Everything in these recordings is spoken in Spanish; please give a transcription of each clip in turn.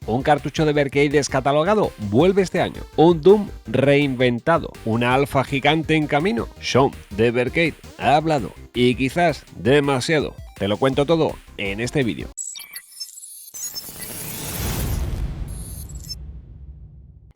Un cartucho de Evercade descatalogado vuelve este año. Un Doom reinventado. Una alfa gigante en camino. Shaun de Evercade ha hablado. Y quizás demasiado. Te lo cuento todo en este vídeo.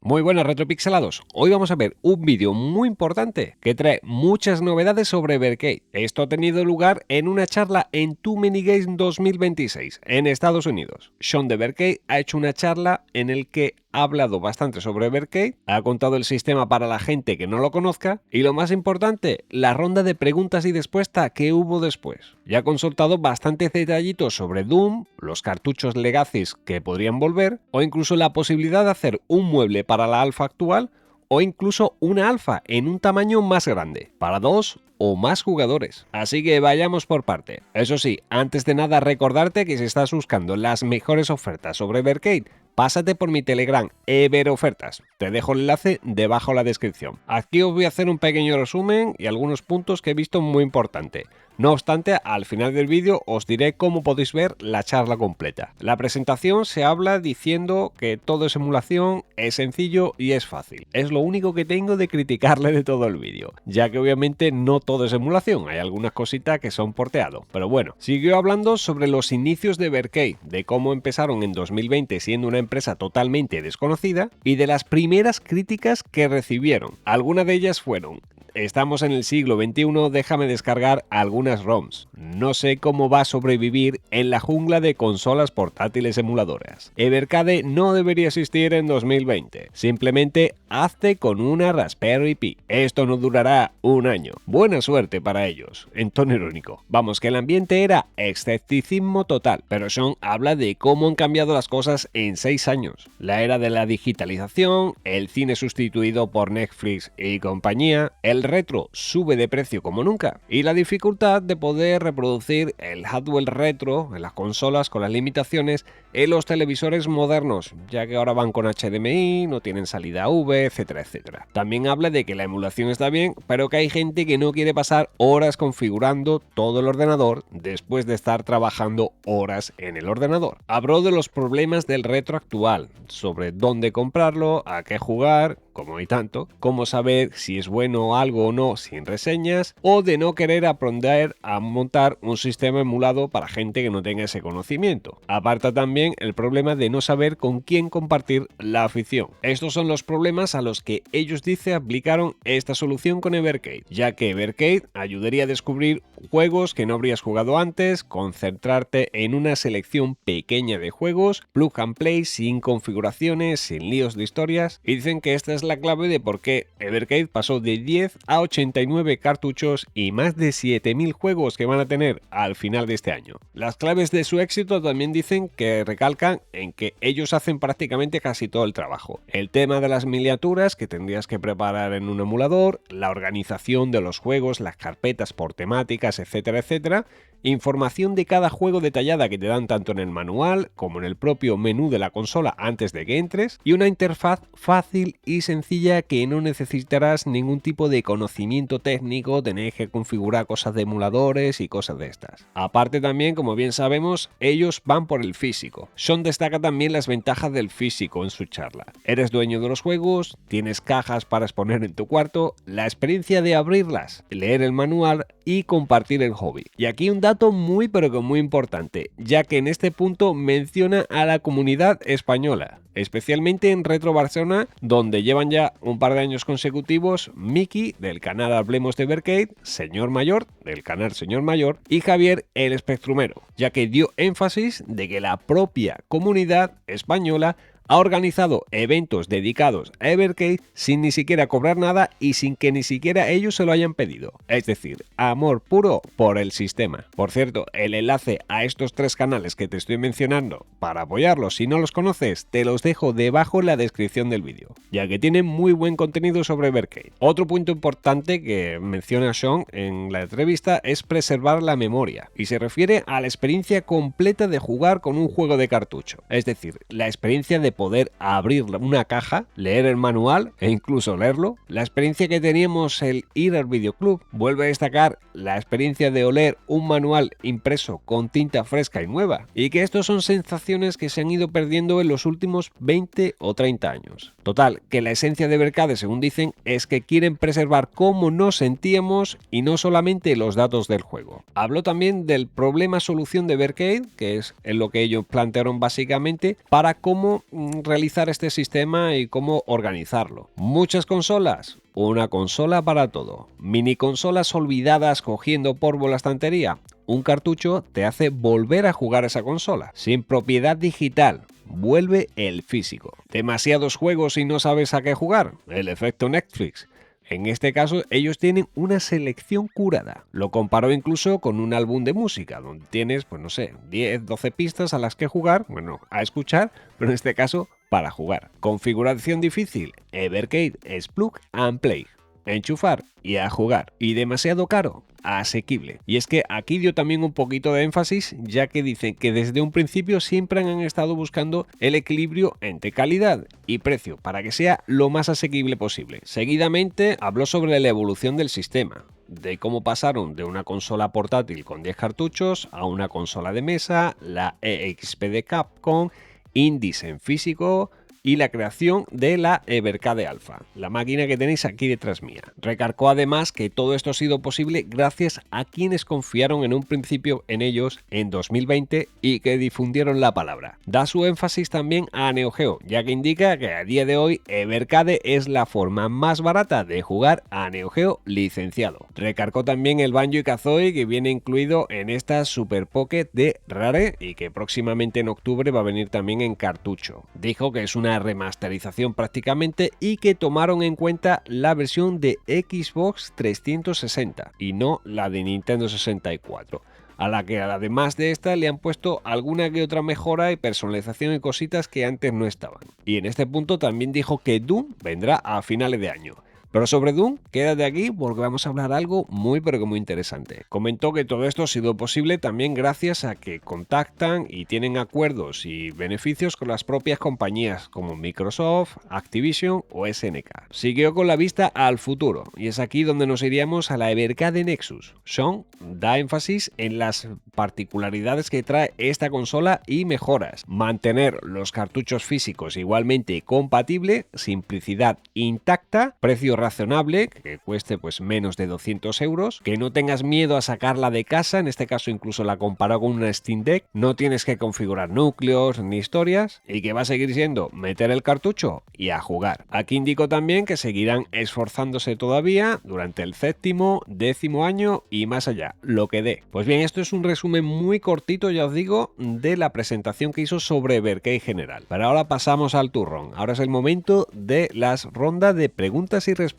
Muy buenas retropixelados, hoy vamos a ver un vídeo muy importante que trae muchas novedades sobre Evercade. Esto ha tenido lugar en una charla en Too Many Games 2026 en Estados Unidos. Shaun de Evercade ha hecho una charla en el que ha hablado bastante sobre Evercade, ha contado el sistema para la gente que no lo conozca y lo más importante, la ronda de preguntas y respuestas que hubo después. Ya ha consultado bastantes detallitos sobre Doom, los cartuchos Legacies que podrían volver o incluso la posibilidad de hacer un mueble para la alfa actual o incluso una alfa en un tamaño más grande, para 2 o más jugadores. Así que vayamos por parte. Eso sí, antes de nada recordarte que si estás buscando las mejores ofertas sobre Evercade, pásate por mi Telegram, Everofertas. Te dejo el enlace debajo en la descripción. Aquí os voy a hacer un pequeño resumen y algunos puntos que he visto muy importantes. No obstante, al final del vídeo os diré cómo podéis ver la charla completa. La presentación se habla diciendo que todo es emulación, es sencillo y es fácil. Es lo único que tengo de criticarle de todo el vídeo, ya que obviamente no todo es emulación, hay algunas cositas que son porteado. Pero bueno, siguió hablando sobre los inicios de Evercade, de cómo empezaron en 2020 siendo una empresa totalmente desconocida y de las primeras críticas que recibieron. Algunas de ellas fueron: estamos en el siglo XXI, déjame descargar algunas ROMs. No sé cómo va a sobrevivir en la jungla de consolas portátiles emuladoras. Evercade no debería existir en 2020. Simplemente hazte con una Raspberry Pi. Esto no durará un año. Buena suerte para ellos. En tono irónico. Vamos, que el ambiente era escepticismo total. Pero Shaun habla de cómo han cambiado las cosas en 6 años. La era de la digitalización, el cine sustituido por Netflix y compañía, el retro sube de precio como nunca y la dificultad de poder reproducir el hardware retro en las consolas con las limitaciones en los televisores modernos, ya que ahora van con HDMI, no tienen salida V, etcétera, etcétera. También habla de que la emulación está bien, pero que hay gente que no quiere pasar horas configurando todo el ordenador después de estar trabajando horas en el ordenador. Habló de los problemas del retro actual, sobre dónde comprarlo, a qué jugar, como hay tanto, cómo saber si es bueno algo o no sin reseñas, o de no querer aprender a montar un sistema emulado para gente que no tenga ese conocimiento. Aparta también el problema de no saber con quién compartir la afición. Estos son los problemas a los que ellos dicen aplicaron esta solución con Evercade, ya que Evercade ayudaría a descubrir juegos que no habrías jugado antes, concentrarte en una selección pequeña de juegos, plug and play, sin configuraciones, sin líos de historias, y dicen que esta es la clave de por qué Evercade pasó de 10 a 89 cartuchos y más de 7000 juegos que van a tener al final de este año. Las claves de su éxito también dicen que recalcan en que ellos hacen prácticamente casi todo el trabajo. El tema de las miniaturas que tendrías que preparar en un emulador, la organización de los juegos, las carpetas por temáticas, etcétera, etcétera, información de cada juego detallada que te dan tanto en el manual como en el propio menú de la consola antes de que entres, y una interfaz fácil y sencilla que no necesitarás ningún tipo de conocimiento técnico, tener que configurar cosas de emuladores y cosas de estas. Aparte también, como bien sabemos, ellos van por el físico. Shaun destaca también las ventajas del físico en su charla. Eres dueño de los juegos, tienes cajas para exponer en tu cuarto, la experiencia de abrirlas, leer el manual y compartir el hobby. Y aquí un dato muy pero que muy importante, ya que en este punto menciona a la comunidad española, especialmente en Retro Barcelona, donde llevan ya un par de años consecutivos Miki, del canal Hablemos de Evercade, Señor Mayor, del canal Señor Mayor, y Javier, el Spectrumero, ya que dio énfasis de que la propia comunidad española ha organizado eventos dedicados a Evercade sin ni siquiera cobrar nada y sin que ni siquiera ellos se lo hayan pedido. Es decir, amor puro por el sistema. Por cierto, el enlace a estos 3 canales que te estoy mencionando para apoyarlos si no los conoces, te los dejo debajo en la descripción del vídeo. ya que tiene muy buen contenido sobre Evercade. Otro punto importante que menciona Sean en la entrevista es preservar la memoria, y se refiere a la experiencia completa de jugar con un juego de cartucho, es decir, la experiencia de poder abrir una caja, leer el manual e incluso leerlo, la experiencia que teníamos el ir al videoclub. Vuelve a destacar la experiencia de oler un manual impreso con tinta fresca y nueva, y que estos son sensaciones que se han ido perdiendo en los últimos 20 o 30 años. Total, que la esencia de Evercade, según dicen, es que quieren preservar cómo nos sentíamos y no solamente los datos del juego. Habló también del problema solución de Evercade, que es en lo que ellos plantearon básicamente para cómo realizar este sistema y cómo organizarlo. Muchas consolas. Una consola para todo. Mini consolas olvidadas cogiendo polvo en la estantería. Un cartucho te hace volver a jugar esa consola. Sin propiedad digital. Vuelve el físico. Demasiados juegos y no sabes a qué jugar. El efecto Netflix. En este caso, ellos tienen una selección curada. Lo comparó incluso con un álbum de música, donde tienes, pues no sé, 10, 12 pistas a las que jugar, bueno, a escuchar, pero en este caso, para jugar. Configuración difícil. Evercade es plug and play. Enchufar y a jugar. ¿Y demasiado caro? Asequible. Y es que aquí dio también un poquito de énfasis, ya que dicen que desde un principio siempre han estado buscando el equilibrio entre calidad y precio para que sea lo más asequible posible. Seguidamente habló sobre la evolución del sistema, de cómo pasaron de una consola portátil con 10 cartuchos a una consola de mesa, la EXP de Capcom, indies en físico y la creación de la Evercade Alpha, la máquina que tenéis aquí detrás mía. Recargó además que todo esto ha sido posible gracias a quienes confiaron en un principio en ellos en 2020 y que difundieron la palabra. Da su énfasis también a Neo Geo, ya que indica que a día de hoy Evercade es la forma más barata de jugar a Neo Geo licenciado. Recargó también el Banjo-Kazooie, que viene incluido en esta Super Pocket de Rare y que próximamente en octubre va a venir también en cartucho. Dijo que es una remasterización prácticamente y que tomaron en cuenta la versión de Xbox 360 y no la de Nintendo 64, a la que además de esta le han puesto alguna que otra mejora y personalización y cositas que antes no estaban. Y en este punto también dijo que Doom vendrá a finales de año. Pero sobre Doom, quédate aquí porque vamos a hablar algo muy pero que muy interesante. Comentó que todo esto ha sido posible también gracias a que contactan y tienen acuerdos y beneficios con las propias compañías como Microsoft, Activision o SNK. Siguió con la vista al futuro y es aquí donde nos iríamos a la Evercade Nexus. Sean da énfasis en las particularidades que trae esta consola y mejoras. Mantener los cartuchos físicos igualmente compatible, simplicidad intacta, precio razonable, que cueste pues menos de 200 euros, que no tengas miedo a sacarla de casa, en este caso incluso la comparó con una Steam Deck, no tienes que configurar núcleos ni historias y que va a seguir siendo meter el cartucho y a jugar. Aquí indicó también que seguirán esforzándose todavía durante el 7º, 10º año y más allá, lo que dé. Pues bien, esto es un resumen muy cortito, ya os digo, de la presentación que hizo sobre Evercade general. Pero ahora pasamos al turrón. Ahora es el momento de las rondas de preguntas y respuestas.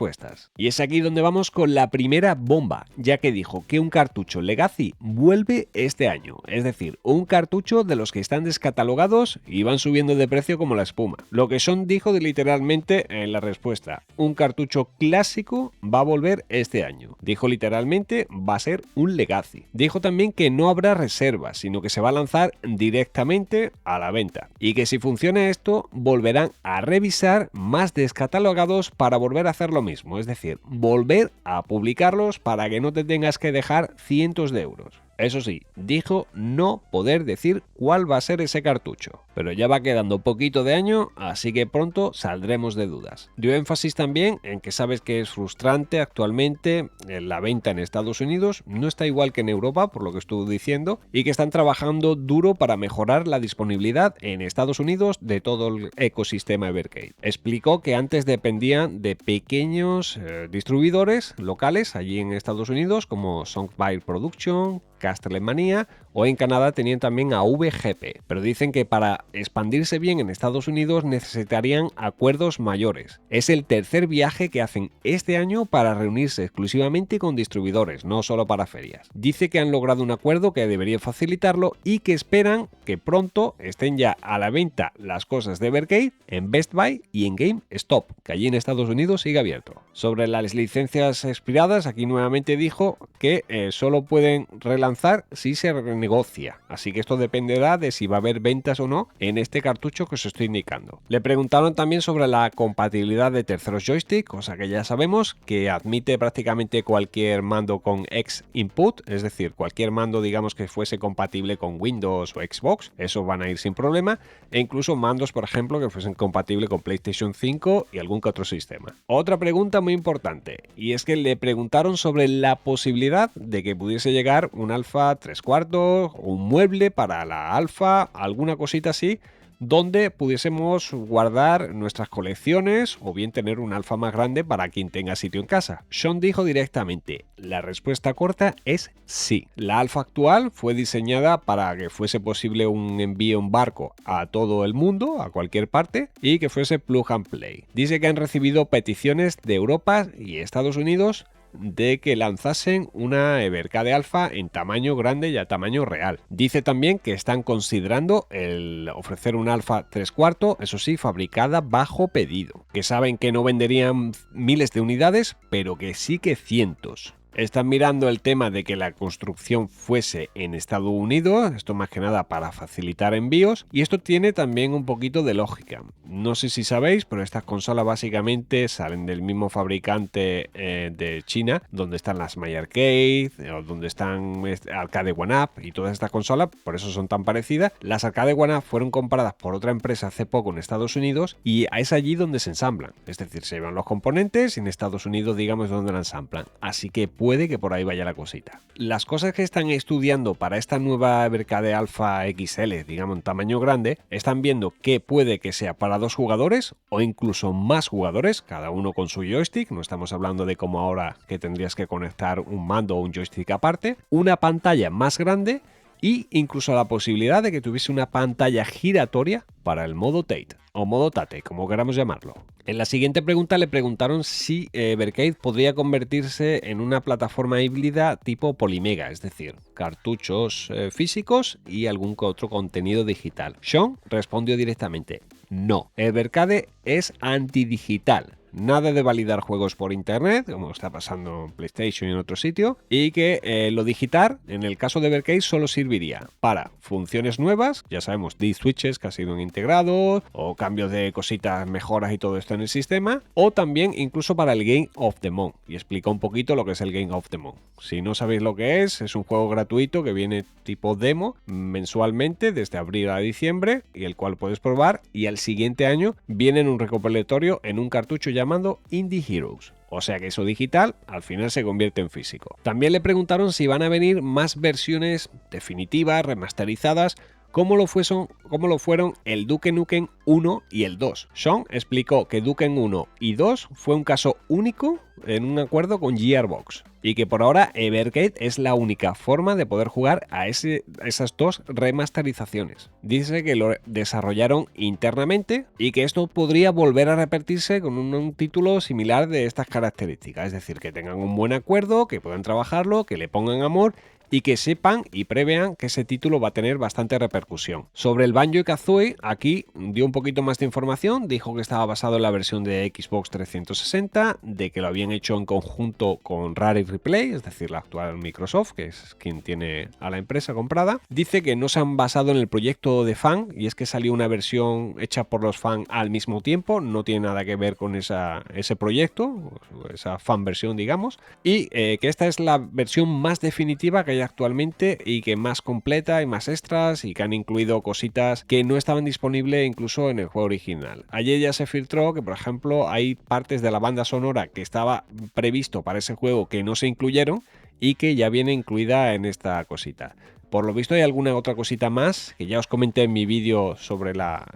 Y es aquí donde vamos con la primera bomba, ya que dijo que un cartucho Legacy vuelve este año, es decir, un cartucho de los que están descatalogados y van subiendo de precio como la espuma. Lo que Sean dijo literalmente en la respuesta, un cartucho clásico va a volver este año. Dijo literalmente va a ser un Legacy. Dijo también que no habrá reservas, sino que se va a lanzar directamente a la venta y que si funciona esto volverán a revisar más descatalogados para volver a hacer lo mismo, es decir, volver a publicarlos para que no te tengas que dejar cientos de euros. Eso sí, dijo no poder decir cuál va a ser ese cartucho, pero ya va quedando poquito de año, así que pronto saldremos de dudas. Dio énfasis también en que sabes que es frustrante actualmente la venta en Estados Unidos, no está igual que en Europa, por lo que estuvo diciendo, y que están trabajando duro para mejorar la disponibilidad en Estados Unidos de todo el ecosistema Evercade. Explicó que antes dependían de pequeños distribuidores locales allí en Estados Unidos como Songbird Production, Castlevania o en Canadá tenían también a VGP, pero dicen que para expandirse bien en Estados Unidos necesitarían acuerdos mayores. Es el tercer viaje que hacen este año para reunirse exclusivamente con distribuidores, no solo para ferias. Dice que han logrado un acuerdo que debería facilitarlo y que esperan que pronto estén ya a la venta las cosas de Evercade en Best Buy y en GameStop, que allí en Estados Unidos sigue abierto. Sobre las licencias expiradas, aquí nuevamente dijo que solo pueden relanzar si se renegocia, así que esto dependerá de si va a haber ventas o no en este cartucho que os estoy indicando. Le preguntaron también sobre la compatibilidad de terceros joystick, cosa que ya sabemos que admite prácticamente cualquier mando con X input, es decir, cualquier mando digamos que fuese compatible con Windows o Xbox, eso van a ir sin problema, e incluso mandos por ejemplo que fuesen compatibles con PlayStation 5 y algún que otro sistema. Otra pregunta muy importante, y es que le preguntaron sobre la posibilidad de que pudiese llegar un Alpha 3/4 o un mueble para la Alpha, alguna cosita así, donde pudiésemos guardar nuestras colecciones o bien tener un Alpha más grande para quien tenga sitio en casa. Sean dijo directamente, la respuesta corta es sí. La Alpha actual fue diseñada para que fuese posible un envío en barco a todo el mundo, a cualquier parte, y que fuese plug and play. Dice que han recibido peticiones de Europa y Estados Unidos de que lanzasen una Evercade Alpha en tamaño grande y a tamaño real. Dice también que están considerando el ofrecer un Alpha 3/4, eso sí, fabricada bajo pedido, que saben que no venderían miles de unidades, pero que sí que cientos. Están mirando el tema de que la construcción fuese en Estados Unidos, esto más que nada para facilitar envíos, y esto tiene también un poquito de lógica. No sé si sabéis, pero estas consolas básicamente salen del mismo fabricante de China, donde están las My Arcade, o donde están Arcade One Up y todas estas consolas, por eso son tan parecidas. Las Arcade One Up fueron compradas por otra empresa hace poco en Estados Unidos y es allí donde se ensamblan, es decir, se llevan los componentes y en Estados Unidos digamos donde la ensamblan, así que puede que por ahí vaya la cosita. Las cosas que están estudiando para esta nueva Evercade Alpha XL, digamos en tamaño grande, están viendo que puede que sea para 2 jugadores o incluso más jugadores, cada uno con su joystick, no estamos hablando de como ahora que tendrías que conectar un mando o un joystick aparte, una pantalla más grande y incluso la posibilidad de que tuviese una pantalla giratoria para el modo Tate o modo Tate, como queramos llamarlo. En la siguiente pregunta le preguntaron si Evercade podría convertirse en una plataforma híbrida tipo Polymega, es decir, cartuchos físicos y algún otro contenido digital. Sean respondió directamente, no, Evercade es antidigital. Nada de validar juegos por internet, como está pasando en PlayStation y en otro sitio, y que lo digital, en el caso de Evercade, solo serviría para funciones nuevas, ya sabemos, D-switches que han sido integrados, o cambios de cositas, mejoras y todo esto en el sistema, o también incluso para el Game of the Month, y explica un poquito lo que es el Game of the Month. Si no sabéis lo que es un juego gratuito que viene tipo demo mensualmente desde abril a diciembre, y el cual puedes probar, y al siguiente año viene en un recopilatorio en un cartucho llamado Indie Heroes. O sea que eso digital al final se convierte en físico. También le preguntaron si van a venir más versiones definitivas, remasterizadas, como lo fueron el Duke Nukem 1 y el 2. Sean explicó que Duke 1 y 2 fue un caso único en un acuerdo con Gearbox y que por ahora Evercade es la única forma de poder jugar a esas dos remasterizaciones. Dice que lo desarrollaron internamente y que esto podría volver a repetirse con un título similar de estas características, es decir, que tengan un buen acuerdo, que puedan trabajarlo, que le pongan amor y que sepan y prevean que ese título va a tener bastante repercusión. Sobre el Banjo-Kazooie, aquí dio un poquito más de información, dijo que estaba basado en la versión de Xbox 360, de que lo habían hecho en conjunto con Rare Replay, es decir, la actual Microsoft, que es quien tiene a la empresa comprada. Dice que no se han basado en el proyecto de fan, y es que salió una versión hecha por los fans al mismo tiempo, no tiene nada que ver con ese proyecto, esa fan versión, digamos, y que esta es la versión más definitiva que hay actualmente y que más completa y más extras y que han incluido cositas que no estaban disponibles incluso en el juego original. Ayer ya se filtró que, por ejemplo, hay partes de la banda sonora que estaba previsto para ese juego que no se incluyeron y que ya viene incluida en esta cosita. Por lo visto hay alguna otra cosita más que ya os comenté en mi vídeo sobre la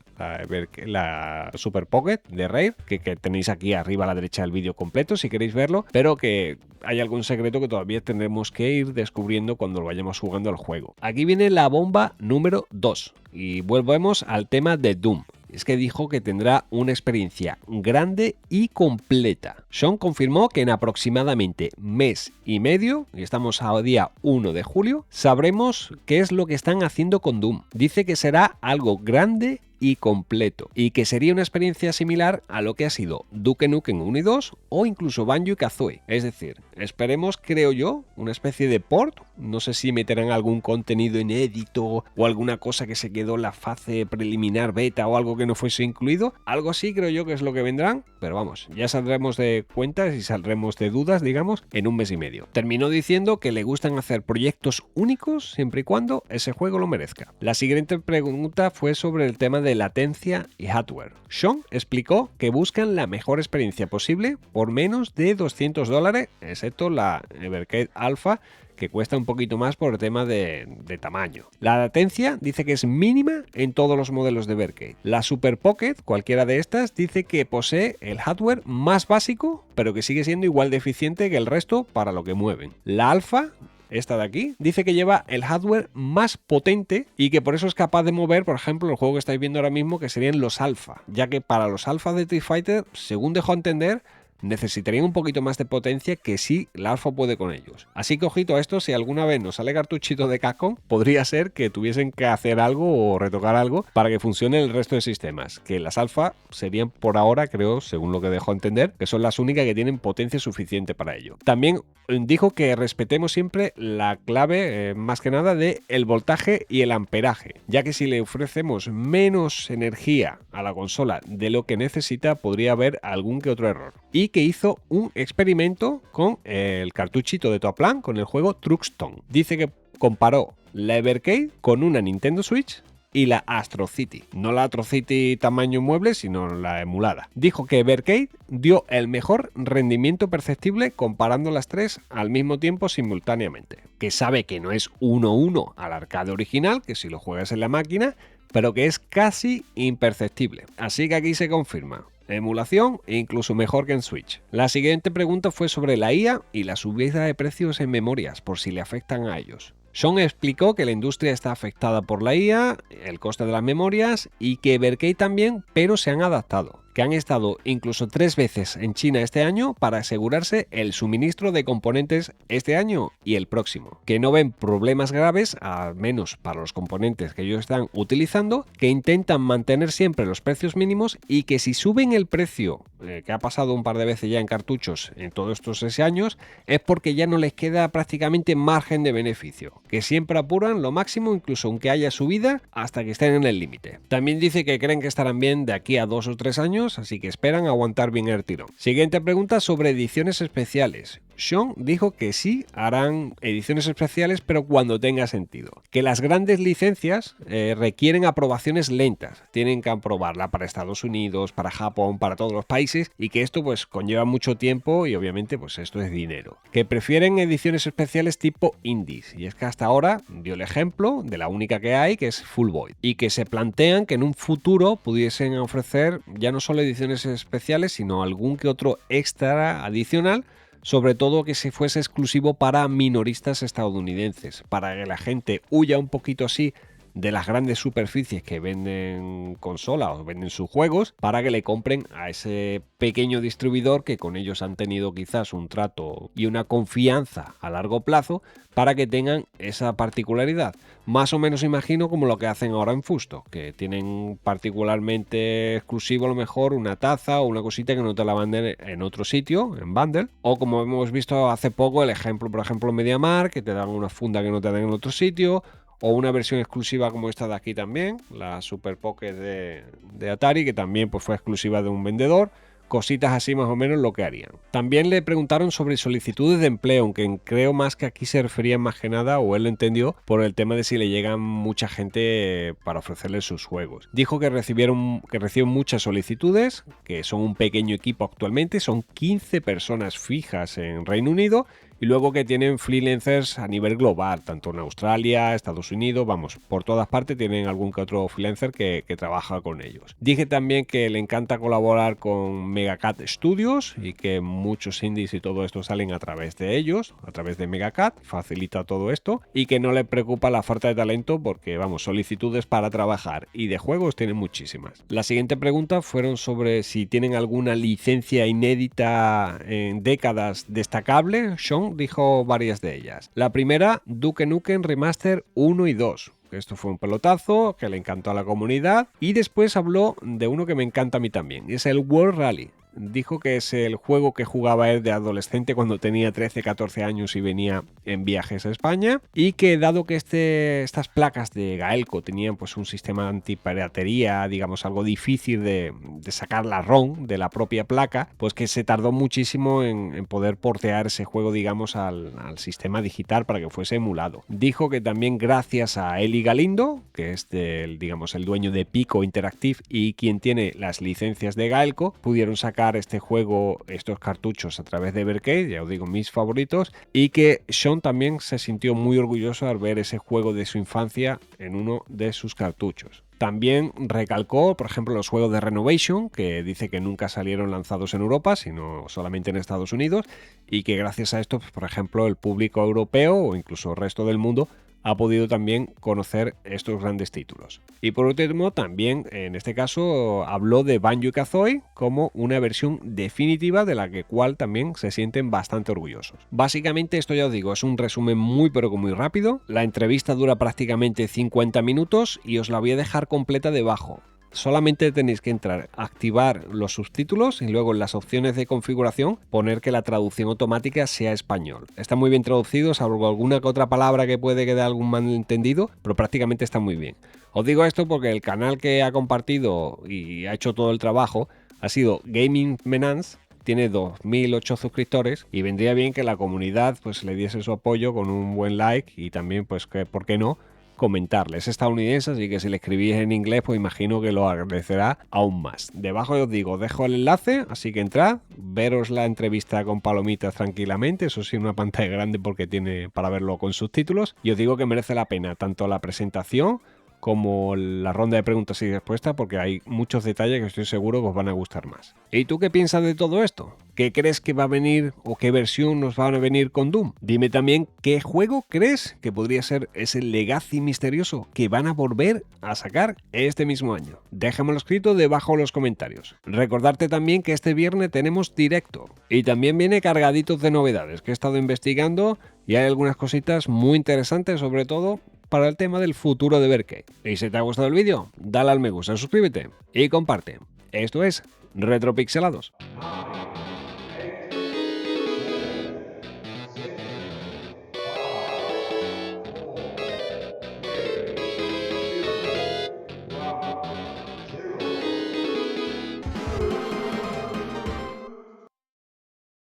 Super Pocket de Rare, que tenéis aquí arriba a la derecha el vídeo completo si queréis verlo, pero que hay algún secreto que todavía tendremos que ir descubriendo cuando lo vayamos jugando al juego. Aquí viene la bomba número 2 y volvemos al tema de Doom. Es que dijo que tendrá una experiencia grande y completa. Sean confirmó que en aproximadamente mes y medio, y estamos a día 1 de julio, sabremos qué es lo que están haciendo con Doom. Dice que será algo grande y completo, y que sería una experiencia similar a lo que ha sido Duke Nukem 1 y 2 o incluso Banjo-Kazooie. Es decir, esperemos, creo yo, una especie de port. No sé si meterán algún contenido inédito o alguna cosa que se quedó en la fase preliminar beta o algo que no fuese incluido. Algo así creo yo que es lo que vendrán, pero vamos, ya saldremos de cuentas y saldremos de dudas, digamos, en un mes y medio. Terminó diciendo que le gustan hacer proyectos únicos siempre y cuando ese juego lo merezca. La siguiente pregunta fue sobre el tema de latencia y hardware. Sean explicó que buscan la mejor experiencia posible por menos de $200, excepto la Evercade Alpha, que cuesta un poquito más por el tema de tamaño. La latencia dice que es mínima en todos los modelos de Evercade. La Super Pocket, cualquiera de estas, dice que posee el hardware más básico, pero que sigue siendo igual de eficiente que el resto para lo que mueven. La Alpha, esta de aquí, dice que lleva el hardware más potente y que por eso es capaz de mover, por ejemplo, el juego que estáis viendo ahora mismo, que serían los Alpha, ya que para los Alpha de Street Fighter, según dejó entender, necesitarían un poquito más de potencia que sí la Alpha puede con ellos. Así que ojito a esto, si alguna vez nos sale cartuchito de Capcom, podría ser que tuviesen que hacer algo o retocar algo para que funcione el resto de sistemas, que las Alpha serían por ahora, creo, según lo que dejó entender, que son las únicas que tienen potencia suficiente para ello. También dijo que respetemos siempre la clave, más que nada, de el voltaje y el amperaje, ya que si le ofrecemos menos energía a la consola de lo que necesita, podría haber algún que otro error. Y que hizo un experimento con el cartuchito de Toaplan con el juego Truxton. Dice que comparó la Evercade con una Nintendo Switch y la Astro City. No la Astro City tamaño mueble, sino la emulada. Dijo que Evercade dio el mejor rendimiento perceptible comparando las tres al mismo tiempo simultáneamente. Que sabe que no es 1-1 al arcade original, que si lo juegas en la máquina, pero que es casi imperceptible. Así que aquí se confirma. Emulación e incluso mejor que en Switch. La siguiente pregunta fue sobre la IA y la subida de precios en memorias, por si le afectan a ellos. Sean explicó que la industria está afectada por la IA, el coste de las memorias y que Evercade también, pero se han adaptado. Que han estado incluso 3 veces en China este año para asegurarse el suministro de componentes este año y el próximo. Que no ven problemas graves, al menos para los componentes que ellos están utilizando, que intentan mantener siempre los precios mínimos y que si suben el precio, que ha pasado un par de veces ya en cartuchos en todos estos 6 años, es porque ya no les queda prácticamente margen de beneficio. Que siempre apuran lo máximo, incluso aunque haya subida, hasta que estén en el límite. También dice que creen que estarán bien de aquí a 2 o 3 años, así que esperan aguantar bien el tirón. Siguiente pregunta sobre ediciones especiales. Sean dijo que sí harán ediciones especiales, pero cuando tenga sentido. Que las grandes licencias requieren aprobaciones lentas. Tienen que aprobarla para Estados Unidos, para Japón, para todos los países, y que esto pues conlleva mucho tiempo y obviamente pues esto es dinero. Que prefieren ediciones especiales tipo indies, y es que hasta ahora dio el ejemplo de la única que hay, que es Full Void. Y que se plantean que en un futuro pudiesen ofrecer ya no solo ediciones especiales, sino algún que otro extra adicional, sobre todo que se fuese exclusivo para minoristas estadounidenses, para que la gente huya un poquito así de las grandes superficies que venden consolas o venden sus juegos, para que le compren a ese pequeño distribuidor que con ellos han tenido quizás un trato y una confianza a largo plazo, para que tengan esa particularidad. Más o menos imagino como lo que hacen ahora en Fusto, que tienen particularmente exclusivo a lo mejor una taza o una cosita que no te la venden en otro sitio, en bundle, o como hemos visto hace poco el ejemplo, por ejemplo, MediaMarkt, que te dan una funda que no te dan en otro sitio, o una versión exclusiva como esta de aquí también, la Super Pocket de Atari, que también pues, fue exclusiva de un vendedor. Cositas así más o menos lo que harían. También le preguntaron sobre solicitudes de empleo, aunque creo más que aquí se refería más que nada, o él lo entendió, por el tema de si le llegan mucha gente para ofrecerle sus juegos. Dijo que reciben muchas solicitudes, que son un pequeño equipo actualmente, son 15 personas fijas en Reino Unido, y luego que tienen freelancers a nivel global, tanto en Australia, Estados Unidos, vamos, por todas partes tienen algún que otro freelancer que trabaja con ellos. Dije también que le encanta colaborar con Megacat Studios y que muchos indies y todo esto salen a través de ellos, a través de Megacat, facilita todo esto, y que no le preocupa la falta de talento porque, vamos, solicitudes para trabajar y de juegos tienen muchísimas. La siguiente pregunta fueron sobre si tienen alguna licencia inédita en décadas destacable. Sean dijo varias de ellas. La primera, Duke Nukem Remaster 1 y 2. Esto fue un pelotazo que le encantó a la comunidad, y después habló de uno que me encanta a mí también, es el World Rally. Dijo que es el juego que jugaba él de adolescente cuando tenía 13-14 años y venía en viajes a España, y que dado que estas placas de Gaelco tenían pues un sistema antipiratería, digamos algo difícil de sacar la ROM de la propia placa, pues que se tardó muchísimo en poder portear ese juego, digamos, al sistema digital para que fuese emulado. Dijo que también gracias a Eli Galindo, que es el dueño de Pico Interactive y quien tiene las licencias de Gaelco, pudieron sacar este juego, estos cartuchos a través de Evercade, ya os digo, mis favoritos, y que Sean también se sintió muy orgulloso al ver ese juego de su infancia en uno de sus cartuchos. También recalcó, por ejemplo, los juegos de Renovation, que dice que nunca salieron lanzados en Europa, sino solamente en Estados Unidos, y que gracias a esto, por ejemplo, el público europeo o incluso el resto del mundo ha podido también conocer estos grandes títulos. Y por último, también en este caso habló de Banjo-Kazooie como una versión definitiva de la cual también se sienten bastante orgullosos. Básicamente esto, ya os digo, es un resumen muy pero que muy rápido. La entrevista dura prácticamente 50 minutos y os la voy a dejar completa debajo. Solamente tenéis que entrar, activar los subtítulos y luego en las opciones de configuración poner que la traducción automática sea español. Está muy bien traducido, salvo alguna que otra palabra que puede quedar algún malentendido, pero prácticamente está muy bien. Os digo esto porque el canal que ha compartido y ha hecho todo el trabajo ha sido Gaming Menance. Tiene 2008 suscriptores y vendría bien que la comunidad pues le diese su apoyo con un buen like y también, pues, que, ¿por qué no?, comentarles. Es estadounidense, así que si le escribís en inglés, pues imagino que lo agradecerá aún más. Debajo os digo, dejo el enlace, así que entrad, veros la entrevista con palomitas tranquilamente, eso sí, una pantalla grande porque tiene para verlo con subtítulos, y os digo que merece la pena tanto la presentación como la ronda de preguntas y respuestas, porque hay muchos detalles que estoy seguro que os van a gustar más. ¿Y tú qué piensas de todo esto? ¿Qué crees que va a venir o qué versión nos van a venir con Doom? Dime también qué juego crees que podría ser ese Legacy misterioso que van a volver a sacar este mismo año. Déjamelo escrito debajo en los comentarios. Recordarte también que este viernes tenemos directo y también viene cargaditos de novedades que he estado investigando y hay algunas cositas muy interesantes, sobre todo para el tema del futuro de Evercade. Y si te ha gustado el vídeo, dale al me gusta, suscríbete y comparte. Esto es Retropixelados.